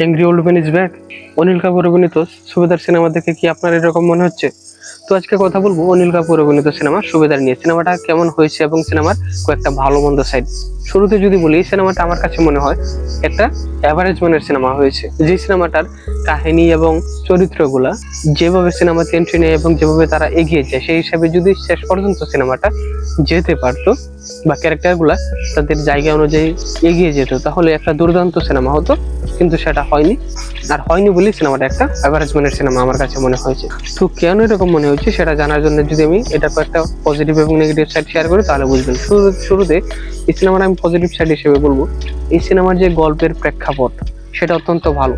Angry old man is back. Anil Kapoor অভিনীত সুবেদার cinema দেখে কি আপনার এরকম মনে হচ্ছে? তো আজকে কথা বলবো অনিল কাপুর অভিনীত সিনেমা সুবেদার নিয়ে। সিনেমাটা কেমন হয়েছে এবং সিনেমার কয়েকটা ভালো মন্দ সাইড। শুরুতে যদি বলি, এই সিনেমাটা আমার কাছে মনে হয় একটা অ্যাভারেজ মানের সিনেমা হয়েছে। যে সিনেমাটার কাহিনী এবং চরিত্রগুলা যেভাবে সিনেমাতে এন্ট্রি নেয় এবং যেভাবে তারা এগিয়ে যায়, সেই হিসাবে যদি শেষ পর্যন্ত সিনেমাটা যেতে পারতো বা ক্যারেক্টার গুলা তাদের জায়গা অনুযায়ী এগিয়ে যেত, তাহলে একটা দুর্দান্ত সিনেমা হতো। কিন্তু সেটা হয়নি, আর হয়নি বলেই সিনেমাটা একটা অ্যাভারেজ মানের সিনেমা আমার কাছে মনে হয়েছে। তো কেন এরকম মনে হচ্ছে সেটা জানার জন্য যদি আমি এটা কয়েকটা পজিটিভ এবং নেগেটিভ সাইড শেয়ার করি, তাহলে বুঝবেন। শুরুতে এই সিনেমার আমি পজিটিভ সাইড হিসেবে বলবো, এই সিনেমার যে গল্পের প্রেক্ষাপট সেটা অত্যন্ত ভালো।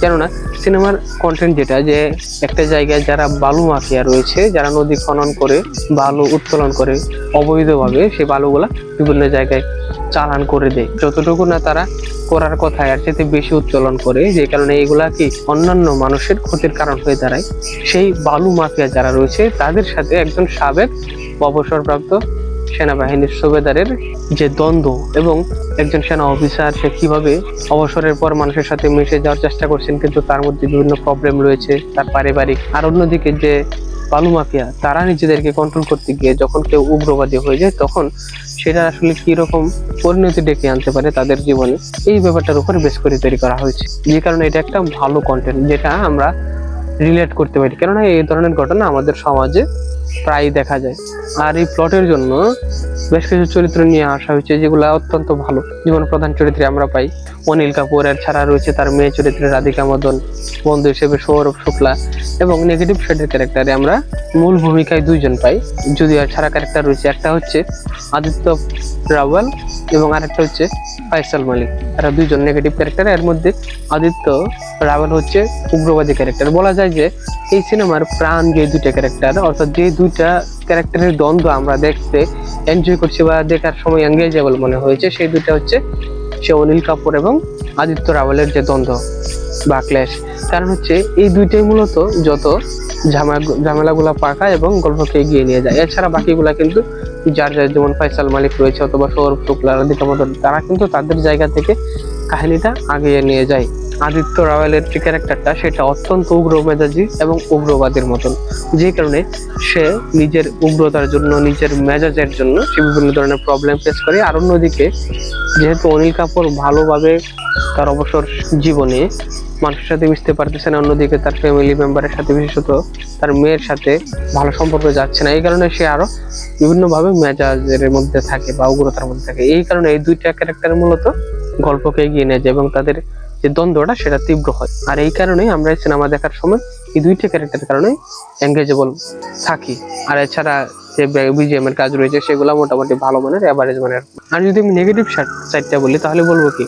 কেননা সিনেমার কন্টেন্ট যেটা, যে একটা জায়গায় যারা বালু মাফিয়া রয়েছে, যারা নদী খনন করে বালু উত্তোলন করে অবৈধভাবে, সেই বালুগুলা বিভিন্ন জায়গায় চালান করে দেয়। যতটুকু না তারা করার কথা, এর চেয়ে বেশি উত্তোলন করে, যে কারণে এগুলা কি অন্যান্য মানুষের ক্ষতির কারণ হয়ে দাঁড়ায়। সেই বালু মাফিয়া যারা রয়েছে তাদের সাথে একজন সাবেক অবসরপ্রাপ্ত সেনাবাহিনীর সুবেদারের যে দ্বন্দ্ব, এবং একজন সেনা অফিসার সে কিভাবে অবসরের পর মানুষের সাথে মিশে যাওয়ার চেষ্টা করছেন, কিন্তু তার মধ্যে বিভিন্ন প্রবলেম রয়েছে তার পারিবারিক। আর অন্যদিকে যে বালু মাফিয়া, তারা নিজেদেরকে কন্ট্রোল করতে গিয়ে যখন কেউ উগ্রবাদী হয়ে যায়, তখন সেটা আসলে কি রকম পরিণতি ডেকে আনতে পারে তাদের জীবনে, এই ব্যাপারটার উপর বেশ করে তৈরি করা হয়েছে। যে কারণে এটা একটা ভালো কন্টেন্ট, যেটা আমরা রিলেট করতে পারি। কেননা এই ধরনের ঘটনা আমাদের সমাজে প্রায় দেখা যায়। আর এই প্লটের জন্য বেশ কিছু চরিত্র নিয়ে আসা হয়েছে যেগুলো অত্যন্ত ভালো। যেমন প্রধান চরিত্রে আমরা পাই অনিল কাপুর, এর ছাড়া রয়েছে তার মেয়ে চরিত্রে রাধিকা মদন, বন্ধু হিসেবে সৌরভ শুক্লা, এবং নেগেটিভ শেডের ক্যারেক্টারে আমরা মূল ভূমিকায় দুইজন পাই। যদি আর ছাড়া ক্যারেক্টার রয়েছে, একটা হচ্ছে আদিত্য রাওয়াল এবং আরেকটা হচ্ছে ফয়সাল মালিক। এরা দুইজন নেগেটিভ ক্যারেক্টার। এর মধ্যে আদিত্য রাওয়াল হচ্ছে উগ্রবাদী ক্যারেক্টার। বলা যায় যে এই সিনেমার প্রাণ যে দুইটা ক্যারেক্টার, অর্থাৎ যে দুইটা ক্যারেক্টারের দ্বন্দ্ব আমরা দেখতে এনজয় করছি বা দেখার সময় এঙ্গেজেবল মনে হয়েছে, সেই দুইটা হচ্ছে সে অনিল কাপুর এবং আদিত্য রাওয়ালের যে দ্বন্দ্ব বা ক্ল্যাশ। কারণ হচ্ছে এই দুইটাই মূলত যত ঝামেলাগুলা পাকায় এবং গল্পকে এগিয়ে নিয়ে যায়। এছাড়া বাকিগুলা কিন্তু যার যার, যেমন ফয়সাল মালিক রয়েছে অথবা সৌরভ শুক্লা, রাধিকা মদন, তারা কিন্তু তাদের জায়গা থেকে কাহিনীটা আগিয়ে নিয়ে যায়। আদিত্য রাওয়ালের যে ক্যারেক্টারটা, সেটা অত্যন্ত উগ্র মেজাজি এবং উগ্রবাদের মতন, যে কারণে সে নিজের উগ্রতার জন্য, নিজের মেজাজের জন্য সে বিভিন্ন ধরনের প্রবলেম ফেস করে। আর অন্যদিকে যেহেতু অনিল কাপুর ভালোভাবে তার অবসর জীবনে মানুষের সাথে মিশতে পারতেছে না, অন্যদিকে তার ফ্যামিলি মেম্বারের সাথে, বিশেষত তার মেয়ের সাথে ভালো সম্পর্ক যাচ্ছে না, এই কারণে সে আরো বিভিন্নভাবে মেজাজের মধ্যে থাকে বা উগ্রতার মধ্যে থাকে। এই কারণে এই দুইটা ক্যারেক্টার মূলত গল্পকে এগিয়ে নিয়ে যায় এবং তাদের যে দ্বন্দ্বটা সেটা তীব্র হয়। আর এই কারণেই আমরা এই সিনেমা দেখার সময় এই দুইটা ক্যারেক্টারের কারণে এঙ্গেজেবল থাকি। আর এছাড়া যে বিজিএম এর কাজ রয়েছে সেগুলো মোটামুটি ভালো মানের, এভারেজ মানের। আর যদি আমি নেগেটিভ সাইডটা বলি, তাহলে বলবো কি,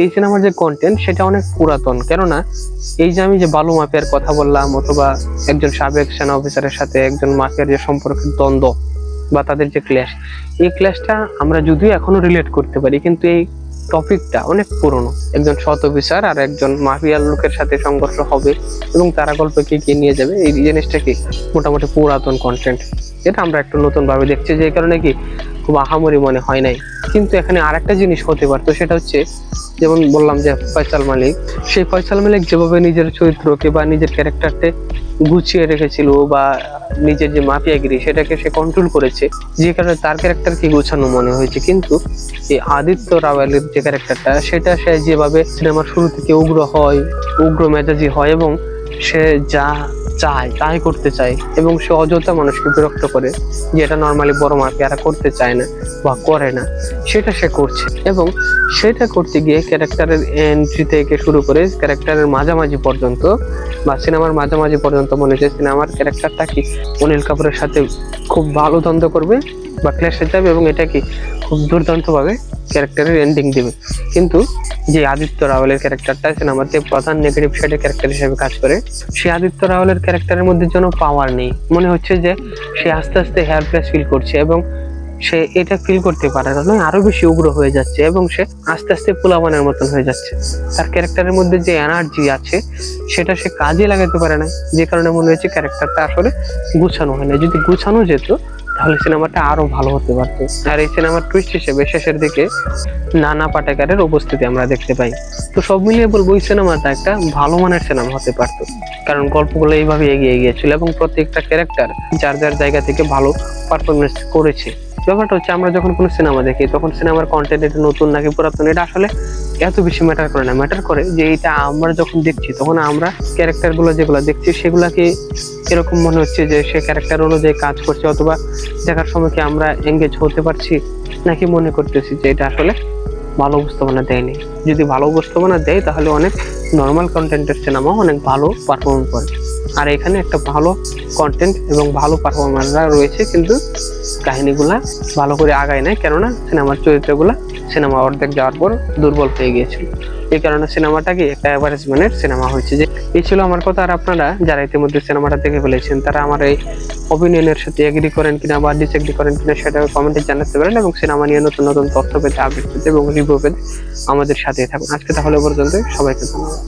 এই সিনেমার যে কন্টেন্ট সেটা অনেক পুরাতন। কেননা এই যে আমি যে বালু মাফিয়ার কথা বললাম, অথবা একজন সাবেক সেনা অফিসারের সাথে একজন মাফিয়ার যে সম্পর্কের দ্বন্দ্ব বা তাদের যে ক্ল্যাশ, এই ক্ল্যাশটা আমরা যদিও এখনো রিলেট করতে পারি, কিন্তু এই টপিকটা অনেক পুরনো। একজন সৎ অফিসার আর একজন মাফিয়ার লোকের সাথে সংঘর্ষ হবে এবং তারা গল্পকে এগিয়ে নিয়ে যাবে, এই জিনিসটা কি মোটামুটি পুরাতন কন্টেন্ট। এটা আমরা একটু নতুন ভাবে দেখছি, যে কারণে কি খুব আহামরি মনে হয় নাই। কিন্তু এখানে আরেকটা জিনিস হতে পারতো, সেটা হচ্ছে যেমন বললাম যে ফয়সাল মালিক, সেই ফয়সাল মালিক যেভাবে নিজের চরিত্রকে বা নিজের ক্যারেক্টারকে গুছিয়ে রেখেছিল বা নিজের যে মাফিয়াগিরি সেটাকে সে কন্ট্রোল করেছে, যে কারণে তার ক্যারেক্টারকে গোছানো মনে হয়েছে। কিন্তু এই আদিত্য রাওয়ালের যে ক্যারেক্টারটা, সেটা সে যেভাবে সিনেমার শুরু থেকে উগ্র হয়, উগ্র মেজাজি হয়, এবং সে যা চায় তাই করতে চায়, এবং সে অযথা মানুষকে বিরক্ত করে, যেটা নর্মালি বড় মাফিয়ারা করতে চায় না বা করে না, সেটা সে করছে। এবং সেটা করতে গিয়ে ক্যারেক্টারের এন্ট্রি থেকে শুরু করে ক্যারেক্টারের মাঝামাঝি পর্যন্ত বা সিনেমার মাঝামাঝি পর্যন্ত মনে হচ্ছে সিনেমার ক্যারেক্টারটা কি অনিল কাপুরের সাথে খুব ভালো দ্বন্দ্ব করবে বা ক্ল্যাশে যাবে, এবং এটা কি খুব দুর্দান্ত ভাবে ক্যারেক্টারের এন্ডিং দিবে। কিন্তু যে আদিত্য রাওয়ালের ক্যারেক্টারটা সিনেমাতে প্রধান নেগেটিভ শেডের ক্যারেক্টার হিসেবে কাজ করে, সেই আদিত্য রাওয়ালের ক্যারেক্টারের মধ্যে যেন পাওয়ার নেই। মনে হচ্ছে যে সে আস্তে আস্তে হেয়ারপ্লেস ফিল করছে, এবং সে এটা ফিল করতে পারে না, আরো বেশি উগ্র হয়ে যাচ্ছে, এবং সে আস্তে আস্তে পোলাপানের মতন হয়ে যাচ্ছে। তার ক্যারেক্টারের মধ্যে যে এনার্জি আছে সেটা সে কাজে লাগাতে পারে না, যে কারণে মনে হয়েছে ক্যারেক্টারটা আসলে গুছানো হয় না। যদি গুছানো যেত তাহলে সিনেমাটা আরো ভালো হতে পারতো। আর এই সিনেমার টুইস্ট হিসেবে শেষের দিকে নানা পাটেকারের উপস্থিতি আমরা দেখতে পাই। তো সব মিলিয়ে বলবো এই সিনেমাটা একটা ভালো মানের সিনেমা হতে পারতো, কারণ গল্পগুলো এইভাবে এগিয়ে গিয়েছিল এবং প্রত্যেকটা ক্যারেক্টার যার যার জায়গা থেকে ভালো পারফরমেন্স করেছে। ব্যাপারটা হচ্ছে আমরা যখন কোনো সিনেমা দেখি তখন সিনেমার কন্টেন্ট এটা নতুন নাকি পুরাতন এটা আসলে এত বেশি ম্যাটার করে না। ম্যাটার করে যে এটা আমরা যখন দেখছি তখন আমরা ক্যারেক্টার গুলো যেগুলো দেখছি সেগুলাকে এরকম মনে হচ্ছে যে সে ক্যারেক্টার অনুযায়ী কাজ করছে, অথবা দেখার সময় কি আমরা এঙ্গেজ হতে পারছি, নাকি মনে করতেছি যে এটা আসলে ভালো উপস্থাপনা দেয়নি। যদি ভালো উপস্থাপনা দেয় তাহলে অনেক নর্মাল কন্টেন্টের সিনেমা অনেক ভালো পারফর্ম করে। আর এখানে একটা ভালো কন্টেন্ট এবং ভালো পারফরমাররা রয়েছে, কিন্তু কাহিনীগুলা ভালো করে আগায় নাই, কেননা সিনেমার চরিত্রগুলা সিনেমা অর্ধেক যাওয়ার পর দুর্বল হয়ে গিয়েছিল। এই কারণে সিনেমাটাকে একটা অ্যাভারেজ মানের সিনেমা হয়েছে। যে এই ছিল আমার কথা। আর আপনারা যারা ইতিমধ্যে সিনেমাটা দেখে ফেলেছেন তারা আমার এই অপিনিয়নের সাথে এগ্রি করেন কিনা বা ডিসএগ্রি করেন কিনা সেটা কমেন্টে জানাতে পারেন, এবং সিনেমা নিয়ে নতুন নতুন তথ্য পেতে, আপডেট পেতে এবং রিভিউ পেতে আমাদের সাথে থাকুন। আজকে তাহলে পর্যন্ত, সবাইকে ধন্যবাদ।